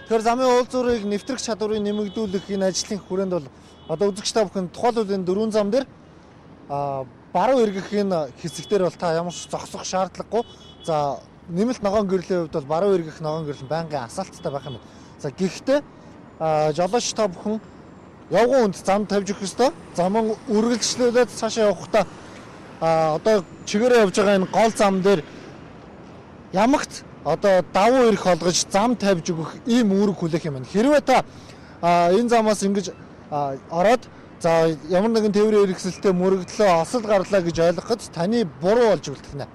Тэгэхээр замын уулзуурыг нэвтрэх чадварыг нэмэгдүүлэх энэ ажлын хүрээнд бол одоо үзэгч та бүхэн тухайлбал энэ дөрвөн зам дээр баруун эргэх энэ хэсэгтэр бол та ямар ч зогсох шаардлагагүй. За нэмэлт ногоон гэрлийн хувьд бол баруун эргэх ногоон гэрэл байнгын асаалттай байх юм. За гэхдээ жолооч та бүхэн явган үнд зам тавьж өгөх ёстой. Заман үргэлжлүүлээд цаашаа явахдаа одоо чигээрээ явж байгаа энэ гол зам дээр ямагт одоо давуу эрх олгож зам тавьж өгөх ийм үүрэг хүлээх юм байна. Хэрвээ та энэ замаас ингэж ороод за ямар нэгэн тээврийн хэрэгсэлтэй мөрөгдлөө осол гарлаа гэж ойлгоход таны буруу болж үлдэнэ.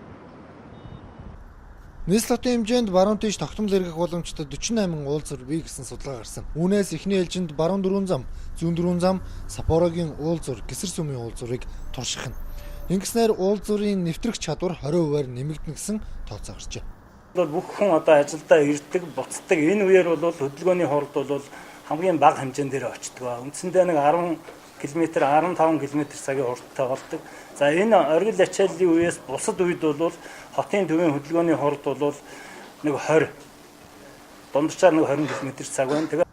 Нийслэлийн хэмжээнд баруун тийш тогтмол эргэх боломжтой 48 уулзуур бий гэсэн судалгаа гарсан. Үүнээс эхний ээлжинд баруун дөрвөн зам, зүүн дөрвөн зам, Сапорогийн уулзуур, Гэсэр сүмийн уулзуурыг турших нь. Ингэснээр уулзуурын нэвтрэх чадвар 20%-аар нэмэгдэнэ гэсэн тооцоо гарчээ. Бүх хүн одоо ажилдаа ирдэг, буцдаг. Энэ үеэр бол хөдөлгөөний хорд бол хамгийн бага хэмжээнд очдог. Үндсэндээ нэг 10 км, 15 км цагийн хурдтай болдог. За энэ оргил ачааллын үеэс бусад үед бол хотын төвийн хөдөлгөөний хорд бол нэг 20 дундчаар нэг 20 км цаг байна.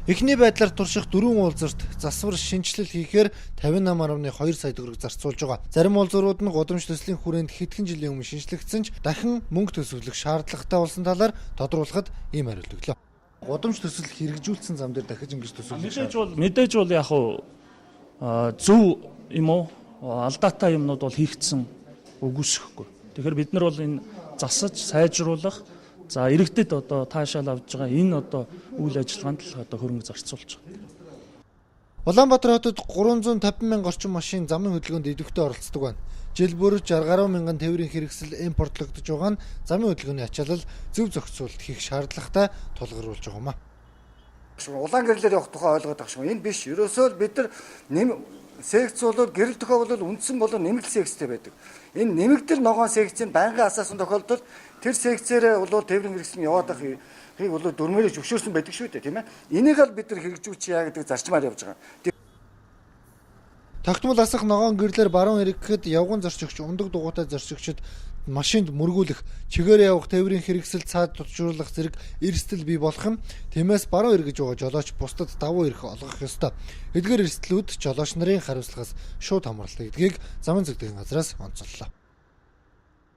Эхний байдлаар турших дөрвөн уулзуурт засвар шинжилэл хийхээр 58.2 сая төгрөг зарцуулж байгаа. Зарим уулзуурууд нь гудамж төслийн хүрээнд хэдхэн жилийн өмнө шинжлэгдсэн ч дахин мөнгө төсвөлөх шаардлагатай болсон талаар тодруулахад ийм хариулт өглөө. Гудамж төсөл хэрэгжүүлсэн зам дээр дахиж ингэж төсвөлөх мэдээж бол яг зөв юм уу алдаатай юмнууд бол хийгдсэн үгүйсэхгүй. Тэгэхээр бид нар бол энэ засаж сайжруулах за иргэдэд одоо таашаал авж байгаа энэ одоо үйл ажиллагаанд л одоо хөрөнгө зарцуулж байгаа. Улаанбаатар хотод 350 мянга орчим машин замын хөдөлгөөнд идэвхтэй оролцдог байна. Жил бүр 60 гаруй мянган тээврийн хэрэгсэл импортлогдож байгаа нь замын хөдөлгөөний ачаалал зөв зохицуулалт хийх шаардлагатай тулгаруулж байгаа юм а. Улаан гэрлээр явах тухай ойлгоод байгаа шүү. Энэ биш. Ерөөсөө бид нар секц бол гэрэл төхөө бол үндсэн бол нэмэгдэл секцтэй байдаг. Энэ нэмэгдэл ногоон секцийн байнгын асаасан тохиолдолд тэр секцээрээ бол тээврийн хэрэгсэл яваад ахыг бол дөрмөөрөө зөвшөөрсөн байдаг шүү дээ, тийм ээ. Энийг л бид нар хэрэгжүүлчих яа гэдэг зарчмаар явж байгаа. Тогтмол асах ногоон гэрлээр баруун эргэхэд явган зорчигч, ундаг дугуйтай зорчигчид машинд мөргүүлэх, чигээрээ явах тээврийн хэрэгсэл цаад тутжруулах зэрэг эрсдэл бий болох юм. Тиймээс баруун эргэж байгаа жолооч бусдад давуу эрх олгох ёстой. Эдгээр эрсдлүүд жолооч нарын хариуцлагаас шууд хамааралтай гэдгийг замын зөвлөлийн газраас онцоллоо.